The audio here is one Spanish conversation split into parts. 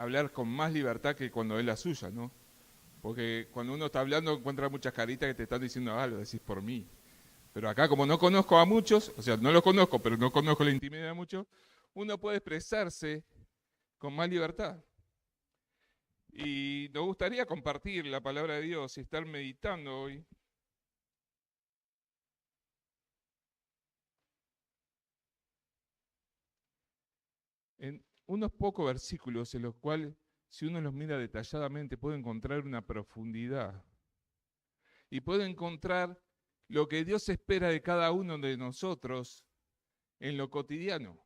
hablar con más libertad que cuando es la suya, ¿no? Porque cuando uno está hablando encuentra muchas caritas que te están diciendo algo, decís por mí. Pero acá como no conozco a muchos, o sea, no los conozco, pero no conozco la intimidad de muchos, uno puede expresarse con más libertad. Y nos gustaría compartir la palabra de Dios y estar meditando hoy en unos pocos versículos en los cuales, si uno los mira detalladamente, puede encontrar una profundidad y puede encontrar lo que Dios espera de cada uno de nosotros en lo cotidiano.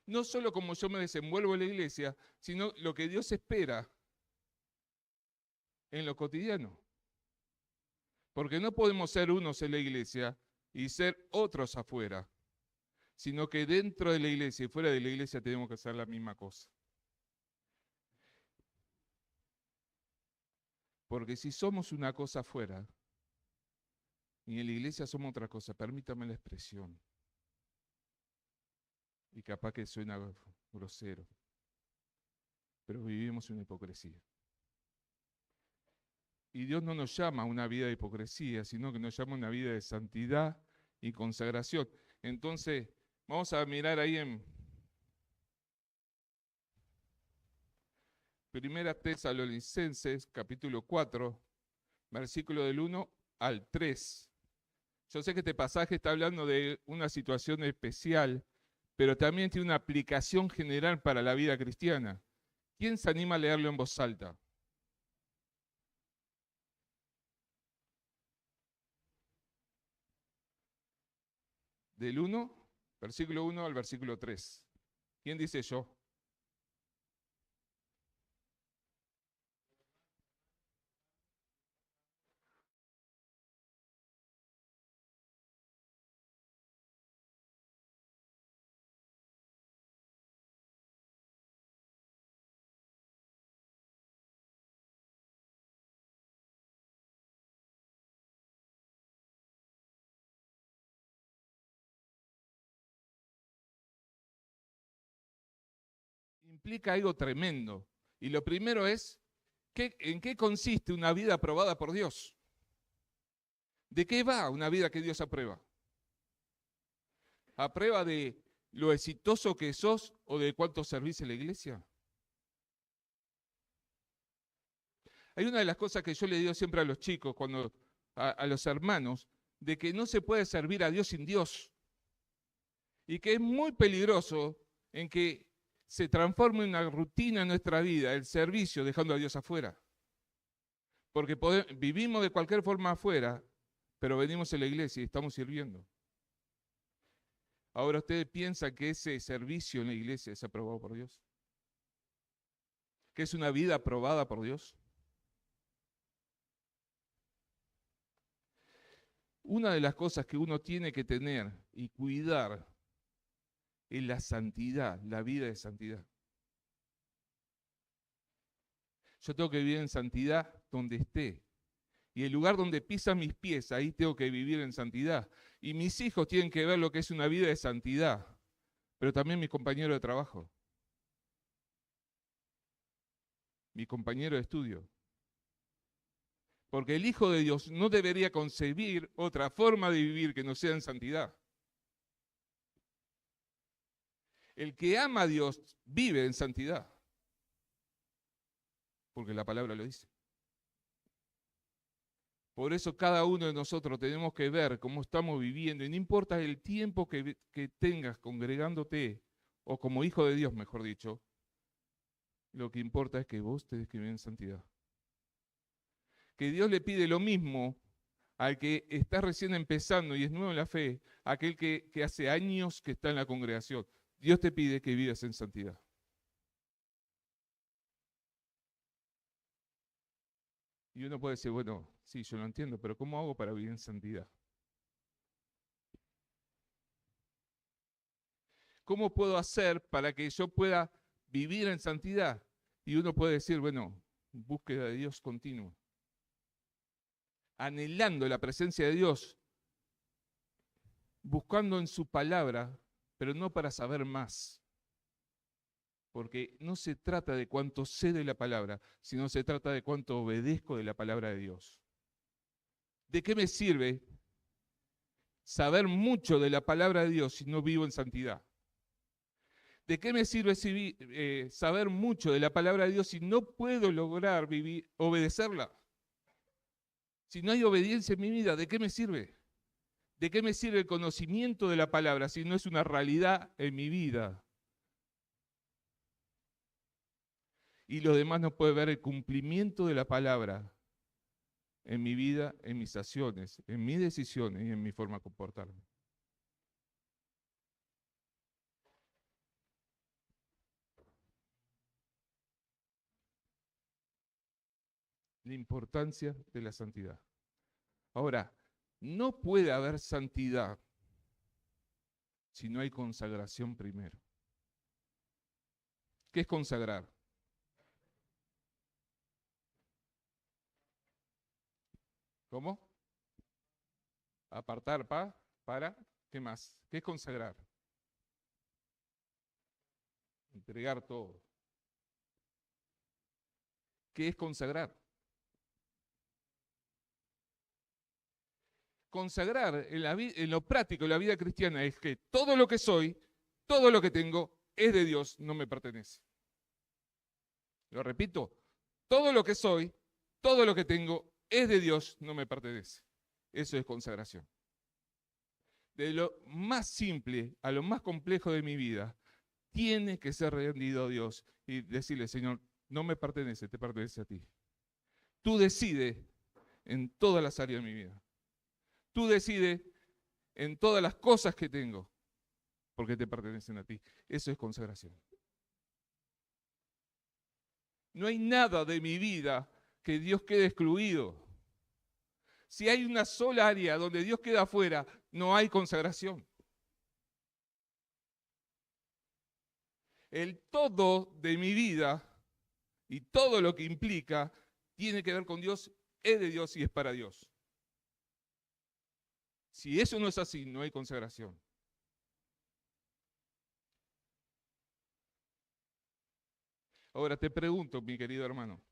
No solo como yo me desenvuelvo en la iglesia, sino lo que Dios espera en lo cotidiano. Porque no podemos ser unos en la iglesia y ser otros afuera, sino que dentro de la iglesia y fuera de la iglesia tenemos que hacer la misma cosa. Porque si somos una cosa afuera y en la iglesia somos otra cosa, permítame la expresión, y capaz que suena grosero, pero vivimos una hipocresía. Y Dios no nos llama a una vida de hipocresía, sino que nos llama a una vida de santidad y consagración. Entonces, vamos a mirar ahí en Primera Tesalonicenses, capítulo 4, versículo del 1 al 3. Yo sé que este pasaje está hablando de una situación especial, pero también tiene una aplicación general para la vida cristiana. ¿Quién se anima a leerlo en voz alta? Del 1, versículo 1 al versículo 3. ¿Quién dice yo? Implica algo tremendo. Y lo primero es, ¿en qué consiste una vida aprobada por Dios? ¿De qué va una vida que Dios aprueba? ¿Aprueba de lo exitoso que sos o de cuánto servís en la iglesia? Hay una de las cosas que yo le digo siempre a los chicos, a los hermanos, de que no se puede servir a Dios sin Dios. Y que es muy peligroso en que se transforme en una rutina en nuestra vida, el servicio, dejando a Dios afuera. Porque vivimos de cualquier forma afuera, pero venimos a la iglesia y estamos sirviendo. Ahora, ¿ustedes piensan que ese servicio en la iglesia es aprobado por Dios? ¿Que es una vida aprobada por Dios? Una de las cosas que uno tiene que tener y cuidar es la santidad, la vida de santidad. Yo tengo que vivir en santidad donde esté. Y el lugar donde pisan mis pies, ahí tengo que vivir en santidad. Y mis hijos tienen que ver lo que es una vida de santidad, pero también mi compañero de trabajo, mi compañero de estudio. Porque el Hijo de Dios no debería concebir otra forma de vivir que no sea en santidad. El que ama a Dios vive en santidad, porque la palabra lo dice. Por eso cada uno de nosotros tenemos que ver cómo estamos viviendo, y no importa el tiempo que tengas congregándote, o como hijo de Dios, mejor dicho, lo que importa es que vos tenés que vivir en santidad. Que Dios le pide lo mismo al que está recién empezando y es nuevo en la fe, a aquel que hace años que está en la congregación. Dios te pide que vivas en santidad. Y uno puede decir, bueno, sí, yo lo entiendo, pero ¿cómo hago para vivir en santidad? ¿Cómo puedo hacer para que yo pueda vivir en santidad? Y uno puede decir, bueno, búsqueda de Dios continua, anhelando la presencia de Dios, buscando en su palabra, pero no para saber más, Porque no se trata de cuánto sé de la palabra, sino se trata de cuánto obedezco de la palabra de Dios. ¿De qué me sirve saber mucho de la palabra de Dios si no vivo en santidad? ¿De qué me sirve saber mucho de la palabra de Dios si no puedo lograr obedecerla? Si no hay obediencia en mi vida, ¿de qué me sirve? ¿De qué me sirve el conocimiento de la palabra si no es una realidad en mi vida? Y lo demás no puede ver el cumplimiento de la palabra en mi vida, en mis acciones, en mis decisiones y en mi forma de comportarme. La importancia de la santidad. Ahora, no puede haber santidad si no hay consagración primero. ¿Qué es consagrar? ¿Cómo? Apartar para, ¿qué más? ¿Qué es consagrar? Entregar todo. ¿Qué es consagrar? Consagrar en lo práctico, en la vida cristiana, es que todo lo que soy, todo lo que tengo, es de Dios, no me pertenece. Lo repito, todo lo que soy, todo lo que tengo, es de Dios, no me pertenece. Eso es consagración. De lo más simple a lo más complejo de mi vida, tiene que ser rendido a Dios y decirle, Señor, no me pertenece, te pertenece a ti. Tú decides en todas las áreas de mi vida. Tú decides en todas las cosas que tengo, porque te pertenecen a ti. Eso es consagración. No hay nada de mi vida que Dios quede excluido. Si hay una sola área donde Dios queda afuera, no hay consagración. El todo de mi vida y todo lo que implica tiene que ver con Dios, es de Dios y es para Dios. Si eso no es así, no hay consagración. Ahora te pregunto, mi querido hermano,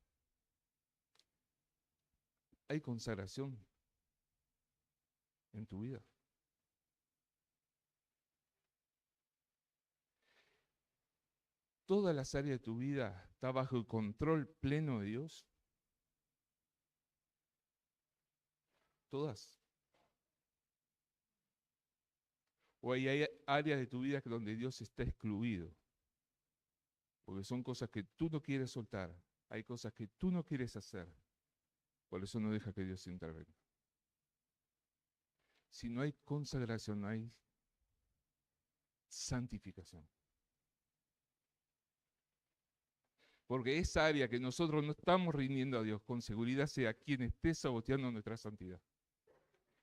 ¿hay consagración en tu vida? ¿Todas las áreas de tu vida está bajo el control pleno de Dios? ¿Todas? ¿O hay áreas de tu vida donde Dios está excluido? Porque son cosas que tú no quieres soltar, hay cosas que tú no quieres hacer. Por eso no deja que Dios intervenga. Si no hay consagración, no hay santificación. Porque esa área que nosotros no estamos rindiendo a Dios, con seguridad sea quien esté saboteando nuestra santidad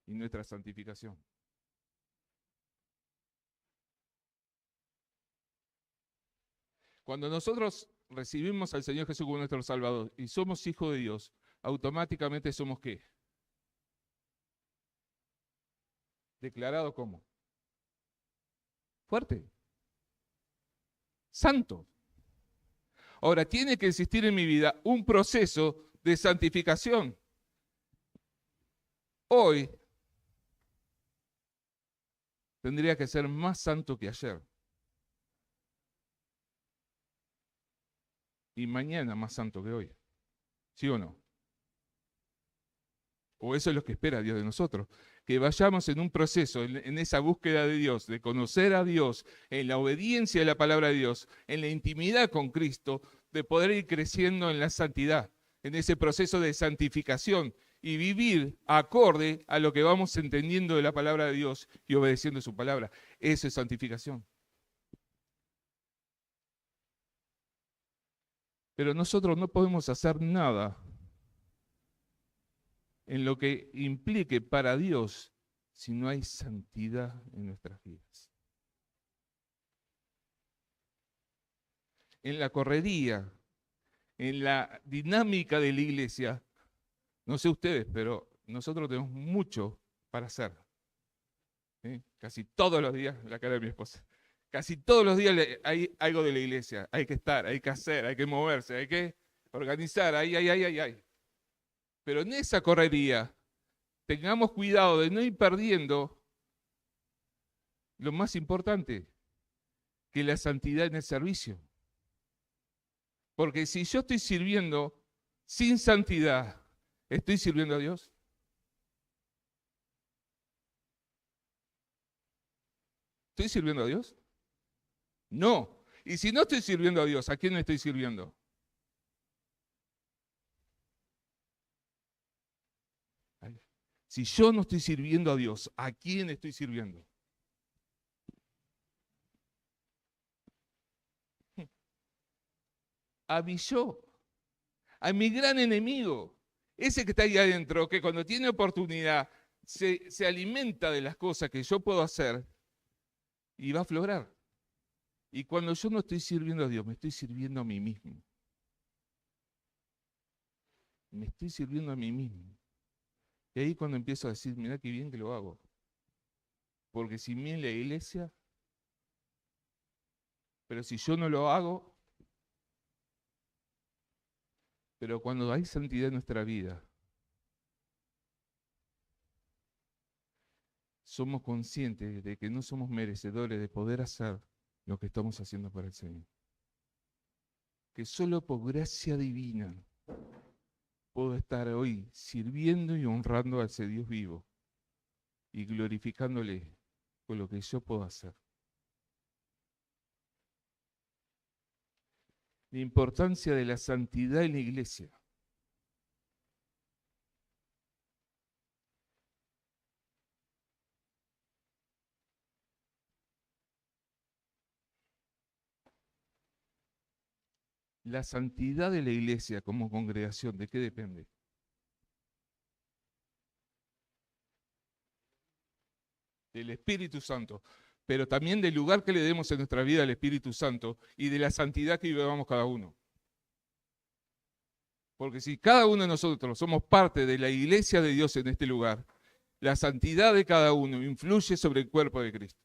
y nuestra santificación. Cuando nosotros recibimos al Señor Jesús como nuestro Salvador y somos hijos de Dios, automáticamente somos ¿qué? Declarado como fuerte, santo. Ahora, tiene que existir en mi vida un proceso de santificación. Hoy tendría que ser más santo que ayer. Y mañana más santo que hoy. ¿Sí o no? O eso es lo que espera Dios de nosotros. Que vayamos en un proceso, en esa búsqueda de Dios, de conocer a Dios, en la obediencia de la palabra de Dios, en la intimidad con Cristo, de poder ir creciendo en la santidad, en ese proceso de santificación y vivir acorde a lo que vamos entendiendo de la palabra de Dios y obedeciendo su palabra. Eso es santificación. Pero nosotros no podemos hacer nada en lo que implique para Dios si no hay santidad en nuestras vidas. En la correría, en la dinámica de la iglesia, no sé ustedes, pero nosotros tenemos mucho para hacer. Casi todos los días, la cara de mi esposa, Casi todos los días hay algo de la iglesia. Hay que estar, hay que hacer, hay que moverse, hay que organizar, ay. Pero en esa correría, tengamos cuidado de no ir perdiendo lo más importante, que es la santidad en el servicio. Porque si yo estoy sirviendo sin santidad, ¿estoy sirviendo a Dios? ¿Estoy sirviendo a Dios? No. Y si no estoy sirviendo a Dios, ¿a quién estoy sirviendo? Si yo no estoy sirviendo a Dios, ¿a quién estoy sirviendo? A mi yo, a mi gran enemigo, ese que está ahí adentro, que cuando tiene oportunidad se alimenta de las cosas que yo puedo hacer y va a aflorar. Y cuando yo no estoy sirviendo a Dios, me estoy sirviendo a mí mismo. Me estoy sirviendo a mí mismo. Y ahí cuando empiezo a decir, mirá qué bien que lo hago. Porque si mí en la iglesia, pero si yo no lo hago, pero cuando hay santidad en nuestra vida, somos conscientes de que no somos merecedores de poder hacer lo que estamos haciendo para el Señor. Que solo por gracia divina puedo estar hoy sirviendo y honrando a ese Dios vivo y glorificándole con lo que yo puedo hacer. La importancia de la santidad en la iglesia. La santidad de la iglesia como congregación, ¿de qué depende? Del Espíritu Santo, pero también del lugar que le demos en nuestra vida al Espíritu Santo y de la santidad que vivamos cada uno. Porque si cada uno de nosotros somos parte de la iglesia de Dios en este lugar, la santidad de cada uno influye sobre el cuerpo de Cristo.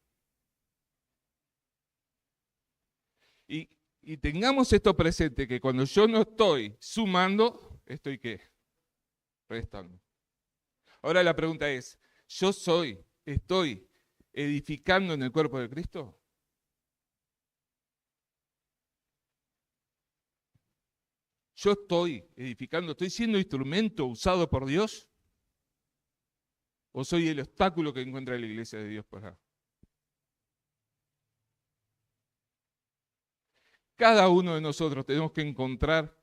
Y tengamos esto presente, que cuando yo no estoy sumando, ¿estoy qué? Restando. Ahora la pregunta es, ¿estoy edificando en el cuerpo de Cristo? ¿Yo estoy edificando? ¿Estoy siendo instrumento usado por Dios? ¿O soy el obstáculo que encuentra la iglesia de Dios para? Cada uno de nosotros tenemos que encontrar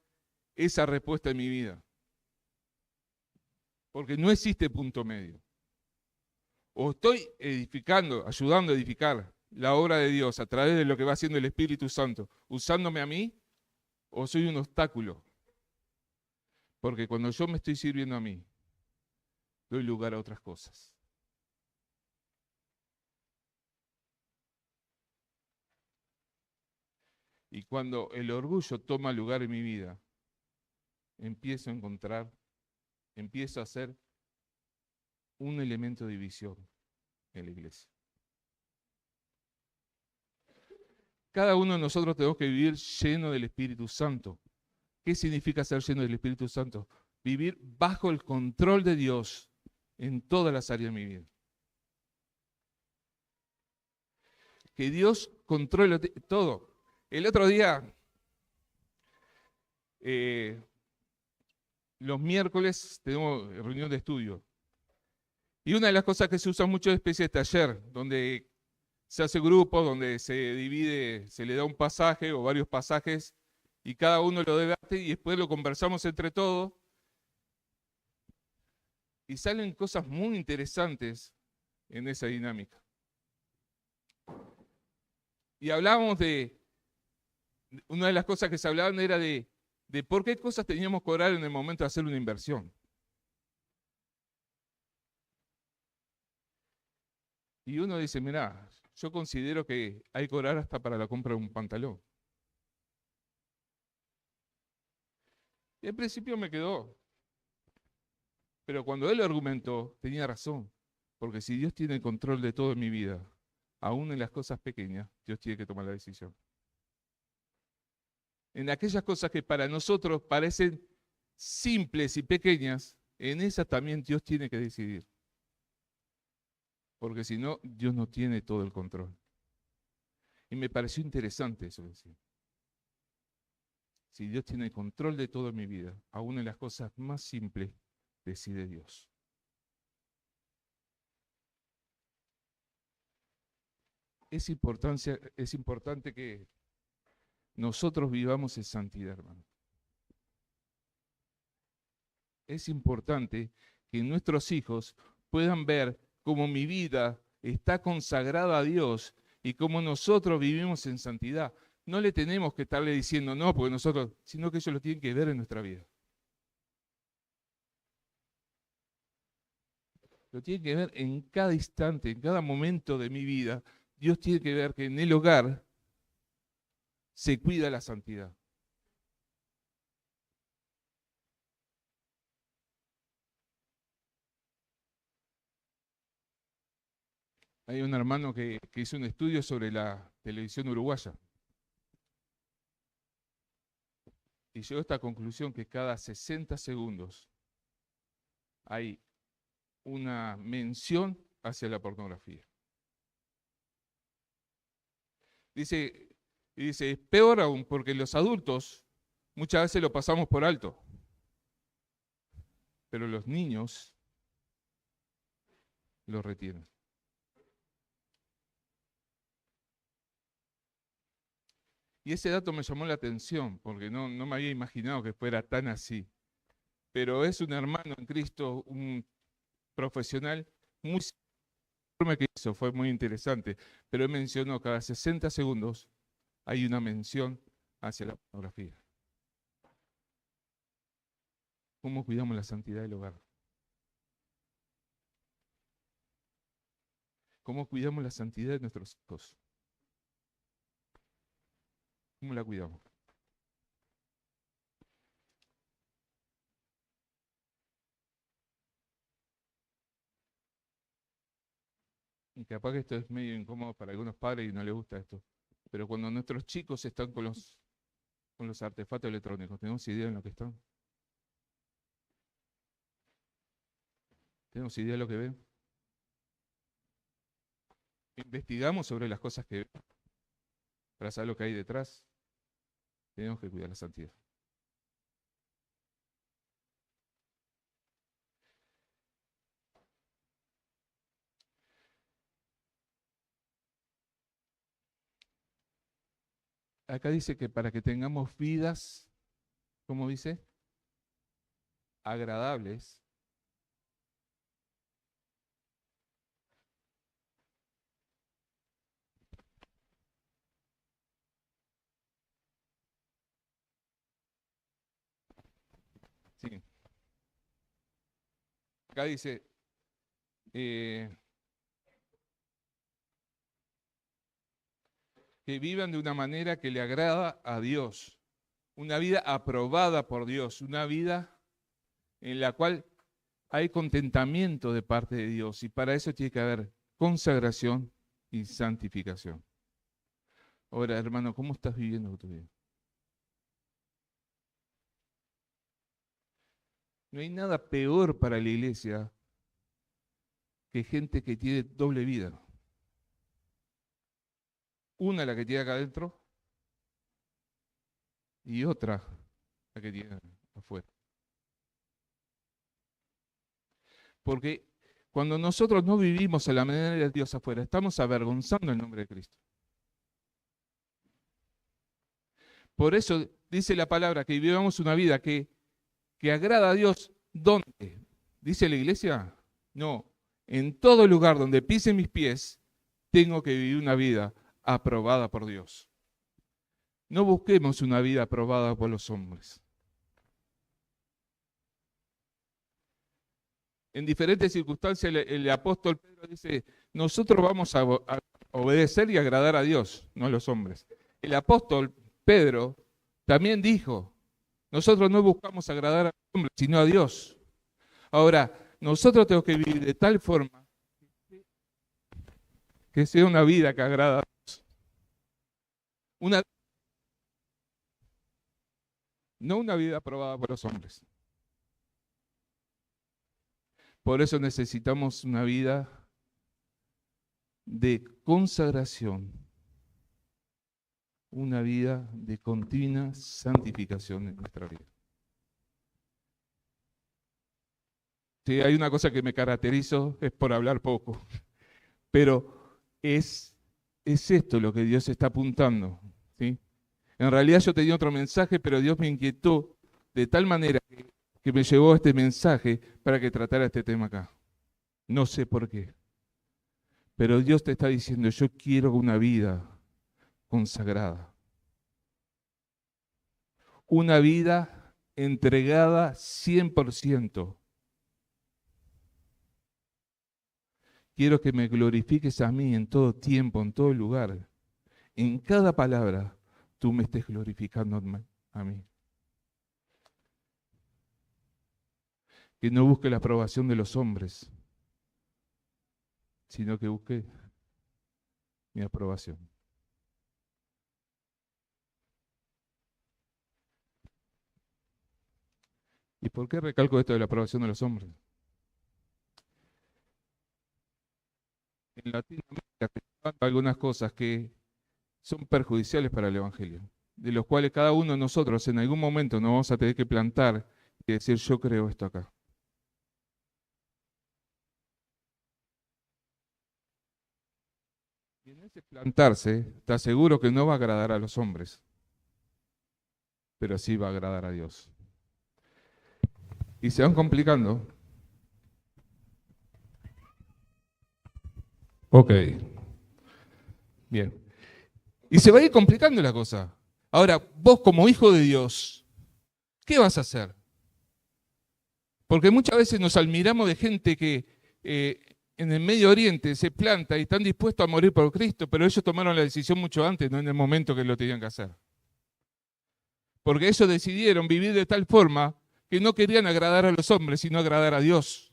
esa respuesta en mi vida. Porque no existe punto medio. O estoy edificando, ayudando a edificar la obra de Dios a través de lo que va haciendo el Espíritu Santo, usándome a mí, o soy un obstáculo. Porque cuando yo me estoy sirviendo a mí, doy lugar a otras cosas. Y cuando el orgullo toma lugar en mi vida, empiezo a ser un elemento de división en la iglesia. Cada uno de nosotros tenemos que vivir lleno del Espíritu Santo. ¿Qué significa ser lleno del Espíritu Santo? Vivir bajo el control de Dios en todas las áreas de mi vida. Que Dios controle todo. El otro día, los miércoles tenemos reunión de estudio. Y una de las cosas que se usa mucho es especie de taller, donde se hace grupo, donde se divide, se le da un pasaje o varios pasajes y cada uno lo debate y después lo conversamos entre todos. Y salen cosas muy interesantes en esa dinámica. Y hablábamos una de las cosas que se hablaban era de por qué cosas teníamos que orar en el momento de hacer una inversión. Y uno dice, mirá, yo considero que hay que orar hasta para la compra de un pantalón. Y al principio me quedó. Pero cuando él lo argumentó, tenía razón. Porque si Dios tiene el control de todo en mi vida, aún en las cosas pequeñas, Dios tiene que tomar la decisión. En aquellas cosas que para nosotros parecen simples y pequeñas, en esas también Dios tiene que decidir. Porque si no, Dios no tiene todo el control. Y me pareció interesante eso decir. Si Dios tiene el control de todo en mi vida, aún en las cosas más simples, decide Dios. Es importante que nosotros vivamos en santidad, hermano. Es importante que nuestros hijos puedan ver cómo mi vida está consagrada a Dios y cómo nosotros vivimos en santidad. No le tenemos que estarle diciendo no, porque nosotros, sino que ellos lo tienen que ver en nuestra vida. Lo tienen que ver en cada instante, en cada momento de mi vida. Dios tiene que ver que en el hogar se cuida la santidad. Hay un hermano que hizo un estudio sobre la televisión uruguaya y llegó a esta conclusión que cada 60 segundos hay una mención hacia la pornografía. Dice, es peor aún porque los adultos muchas veces lo pasamos por alto, pero los niños lo retienen. Y ese dato me llamó la atención, porque no me había imaginado que fuera tan así. Pero es un hermano en Cristo, un profesional muy informe que hizo, fue muy interesante. Pero él mencionó cada 60 segundos hay una mención hacia la pornografía. ¿Cómo cuidamos la santidad del hogar? ¿Cómo cuidamos la santidad de nuestros hijos? ¿Cómo la cuidamos? Y capaz que esto es medio incómodo para algunos padres y no les gusta esto. Pero cuando nuestros chicos están con los artefactos electrónicos, ¿tenemos idea de lo que están? ¿Tenemos idea de lo que ven? Investigamos sobre las cosas que ven para saber lo que hay detrás. Tenemos que cuidar la santidad. Acá dice que para que tengamos vidas, ¿cómo dice? Agradables. Sí. Acá dice, que vivan de una manera que le agrada a Dios. Una vida aprobada por Dios, una vida en la cual hay contentamiento de parte de Dios y para eso tiene que haber consagración y santificación. Ahora, hermano, ¿cómo estás viviendo tu vida? No hay nada peor para la iglesia que gente que tiene doble vida. Una la que tiene acá adentro y otra la que tiene afuera. Porque cuando nosotros no vivimos a la manera de Dios afuera, estamos avergonzando el nombre de Cristo. Por eso dice la palabra que vivamos una vida que agrada a Dios. ¿Dónde? ¿Dice la iglesia? No. En todo lugar donde pisen mis pies, tengo que vivir una vida aprobada por Dios. No busquemos una vida aprobada por los hombres. En diferentes circunstancias el apóstol Pedro dice, nosotros vamos a obedecer y agradar a Dios, no a los hombres. El apóstol Pedro también dijo, nosotros no buscamos agradar a los hombres, sino a Dios. Ahora, nosotros tenemos que vivir de tal forma que sea una vida que agrada a Dios. Una, no una vida aprobada por los hombres. Por eso necesitamos una vida de consagración, una vida de continua santificación en nuestra vida. Si hay una cosa que me caracterizo es por hablar poco, pero es esto lo que Dios está apuntando, ¿sí? En realidad yo tenía otro mensaje, pero Dios me inquietó de tal manera que me llevó a este mensaje para que tratara este tema acá. No sé por qué, pero Dios te está diciendo, yo quiero una vida consagrada, una vida entregada 100%. Quiero que me glorifiques a mí en todo tiempo, en todo lugar. En cada palabra, tú me estés glorificando a mí. Que no busque la aprobación de los hombres, sino que busque mi aprobación. ¿Y por qué recalco esto de la aprobación de los hombres? En Latinoamérica se levantan algunas cosas que son perjudiciales para el Evangelio, de los cuales cada uno de nosotros en algún momento nos vamos a tener que plantar y decir, yo creo esto acá. Y en ese plantarse, está seguro que no va a agradar a los hombres, pero sí va a agradar a Dios. Y se van complicando. Ok, bien. Y se va a ir complicando la cosa. Ahora, vos como hijo de Dios, ¿qué vas a hacer? Porque muchas veces nos admiramos de gente que en el Medio Oriente se planta y están dispuestos a morir por Cristo, pero ellos tomaron la decisión mucho antes, no en el momento que lo tenían que hacer. Porque ellos decidieron vivir de tal forma que no querían agradar a los hombres, sino agradar a Dios.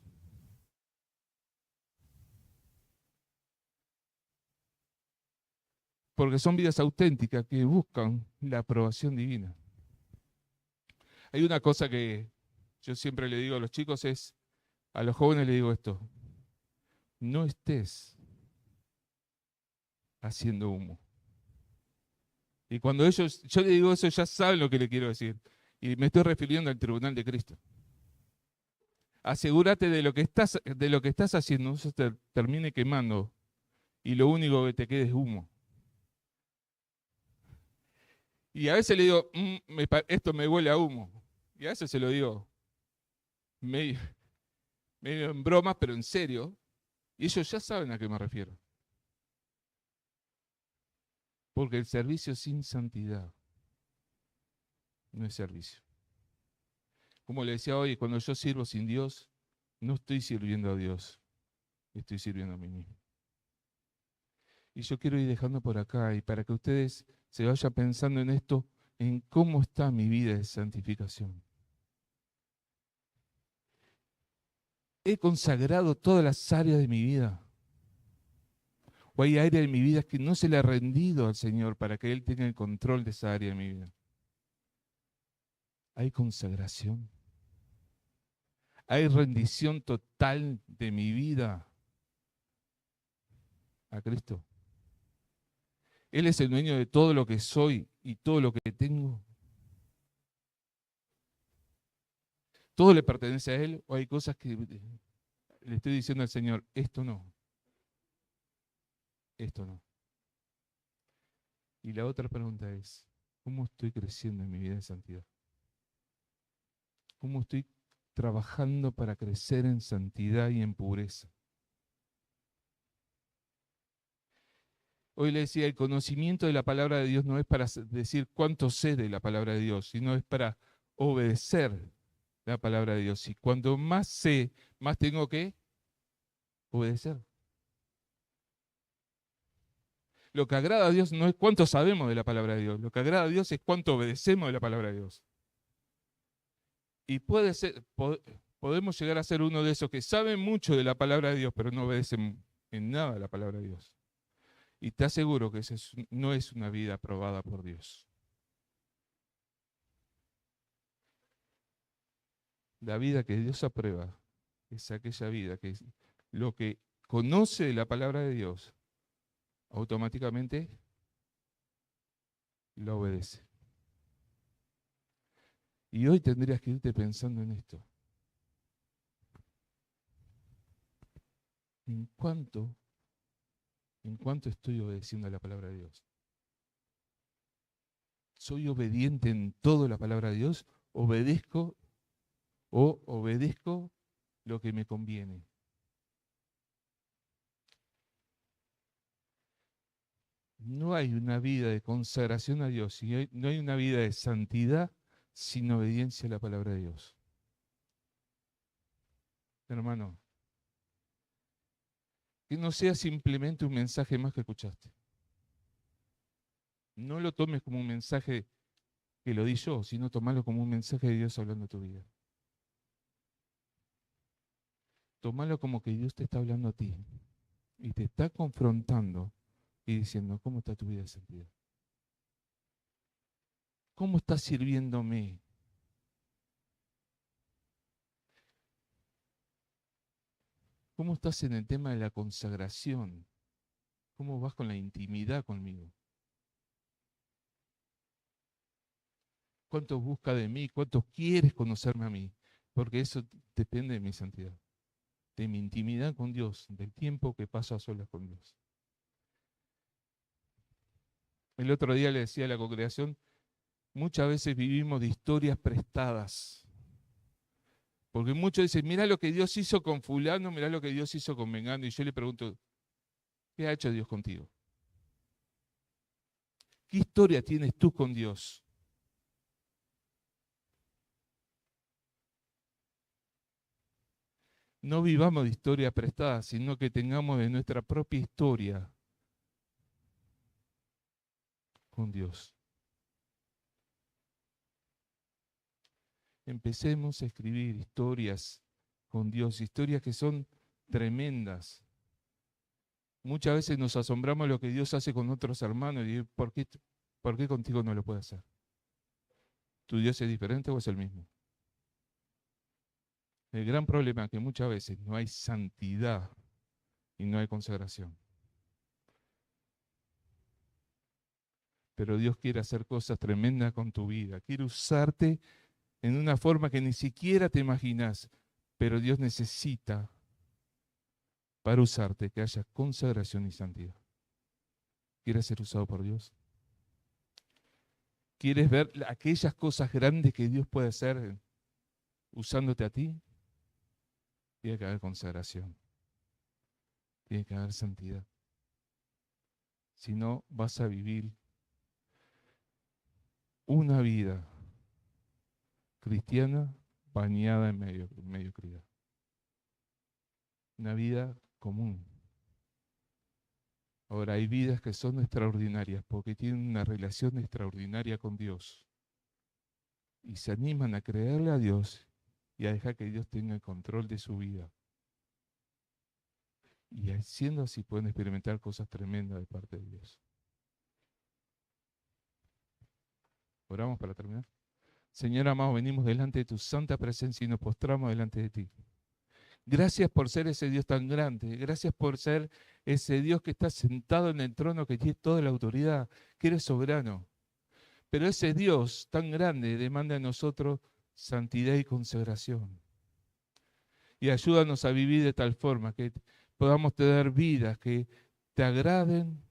Porque son vidas auténticas que buscan la aprobación divina. Hay una cosa que yo siempre le digo a los chicos, a los jóvenes le digo esto, no estés haciendo humo. Y cuando yo le digo eso, ya saben lo que le quiero decir. Y me estoy refiriendo al tribunal de Cristo. Asegúrate de lo que estás haciendo, no se te termine quemando y lo único que te quede es humo. Y a veces le digo, esto me huele a humo. Y a veces se lo digo medio en bromas, pero en serio. Y ellos ya saben a qué me refiero. Porque el servicio sin santidad no es servicio. Como le decía hoy, cuando yo sirvo sin Dios, no estoy sirviendo a Dios, estoy sirviendo a mí mismo. Y yo quiero ir dejando por acá, y para que ustedes se vayan pensando en esto, en cómo está mi vida de santificación. ¿He consagrado todas las áreas de mi vida? ¿O hay áreas de mi vida que no se le ha rendido al Señor para que Él tenga el control de esa área de mi vida? ¿Hay consagración? ¿Hay rendición total de mi vida a Cristo? ¿Él es el dueño de todo lo que soy y todo lo que tengo? ¿Todo le pertenece a Él o hay cosas que le estoy diciendo al Señor, esto no, esto no? Y la otra pregunta es, ¿cómo estoy creciendo en mi vida de santidad? ¿Cómo estoy trabajando para crecer en santidad y en pureza? Hoy le decía, el conocimiento de la palabra de Dios no es para decir cuánto sé de la palabra de Dios, sino es para obedecer la palabra de Dios. Y cuando más sé, más tengo que obedecer. Lo que agrada a Dios no es cuánto sabemos de la palabra de Dios, lo que agrada a Dios es cuánto obedecemos de la palabra de Dios. Y podemos llegar a ser uno de esos que saben mucho de la palabra de Dios, pero no obedecen en nada a la palabra de Dios. Y te aseguro que esa no es una vida aprobada por Dios. La vida que Dios aprueba es aquella vida que lo que conoce la palabra de Dios, automáticamente la obedece. Y hoy tendrías que irte pensando en esto. ¿En cuánto estoy obedeciendo a la palabra de Dios? ¿Soy obediente en todo la palabra de Dios? ¿Obedezco o obedezco lo que me conviene? No hay una vida de consagración a Dios, y no hay una vida de santidad sin obediencia a la palabra de Dios. Hermano, que no sea simplemente un mensaje más que escuchaste. No lo tomes como un mensaje que lo di yo, sino tomalo como un mensaje de Dios hablando a tu vida. Tómalo como que Dios te está hablando a ti y te está confrontando y diciendo, ¿cómo está tu vida de santidad? ¿Cómo estás sirviéndome? ¿Cómo estás en el tema de la consagración? ¿Cómo vas con la intimidad conmigo? ¿Cuánto busca de mí? ¿Cuánto quieres conocerme a mí? Porque eso depende de mi santidad, de mi intimidad con Dios, del tiempo que paso a solas con Dios. El otro día le decía a la congregación, muchas veces vivimos de historias prestadas. Porque muchos dicen, mirá lo que Dios hizo con fulano, mirá lo que Dios hizo con Mengano. Y yo le pregunto, ¿qué ha hecho Dios contigo? ¿Qué historia tienes tú con Dios? No vivamos de historia prestada, sino que tengamos de nuestra propia historia con Dios. Empecemos a escribir historias con Dios, historias que son tremendas. Muchas veces nos asombramos de lo que Dios hace con otros hermanos y ¿por qué contigo no lo puede hacer? ¿Tu Dios es diferente o es el mismo? El gran problema es que muchas veces no hay santidad y no hay consagración. Pero Dios quiere hacer cosas tremendas con tu vida. Quiere usarte en una forma que ni siquiera te imaginas. Pero Dios necesita, para usarte, que haya consagración y santidad. ¿Quieres ser usado por Dios? ¿Quieres ver aquellas cosas grandes que Dios puede hacer usándote a ti? Tiene que haber consagración. Tiene que haber santidad. Si no, vas a vivir una vida cristiana bañada en mediocridad. Una vida común. Ahora, hay vidas que son extraordinarias porque tienen una relación extraordinaria con Dios y se animan a creerle a Dios y a dejar que Dios tenga el control de su vida. Y siendo así pueden experimentar cosas tremendas de parte de Dios. Oramos para terminar. Señor amado, venimos delante de tu santa presencia y nos postramos delante de ti. Gracias por ser ese Dios tan grande. Gracias por ser ese Dios que está sentado en el trono, que tiene toda la autoridad, que eres soberano. Pero ese Dios tan grande demanda de nosotros santidad y consagración. Y ayúdanos a vivir de tal forma que podamos tener vidas que te agraden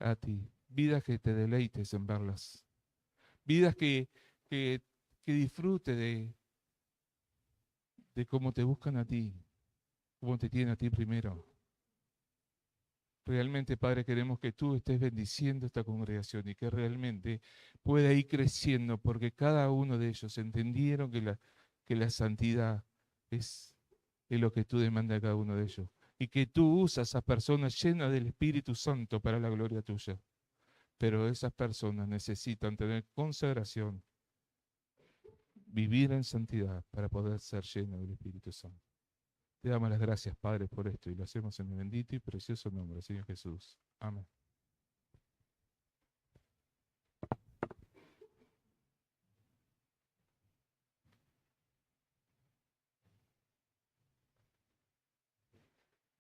a ti, vidas que te deleites en verlas, vidas que, que disfrute de cómo te buscan a ti, cómo te tienen a ti primero. Realmente, Padre, queremos que tú estés bendiciendo esta congregación y que realmente pueda ir creciendo, porque cada uno de ellos entendieron que la santidad es lo que tú demandas a cada uno de ellos. Y que tú usas a personas llenas del Espíritu Santo para la gloria tuya. Pero esas personas necesitan tener consagración, vivir en santidad para poder ser llenas del Espíritu Santo. Te damos las gracias, Padre, por esto y lo hacemos en el bendito y precioso nombre, Señor Jesús. Amén.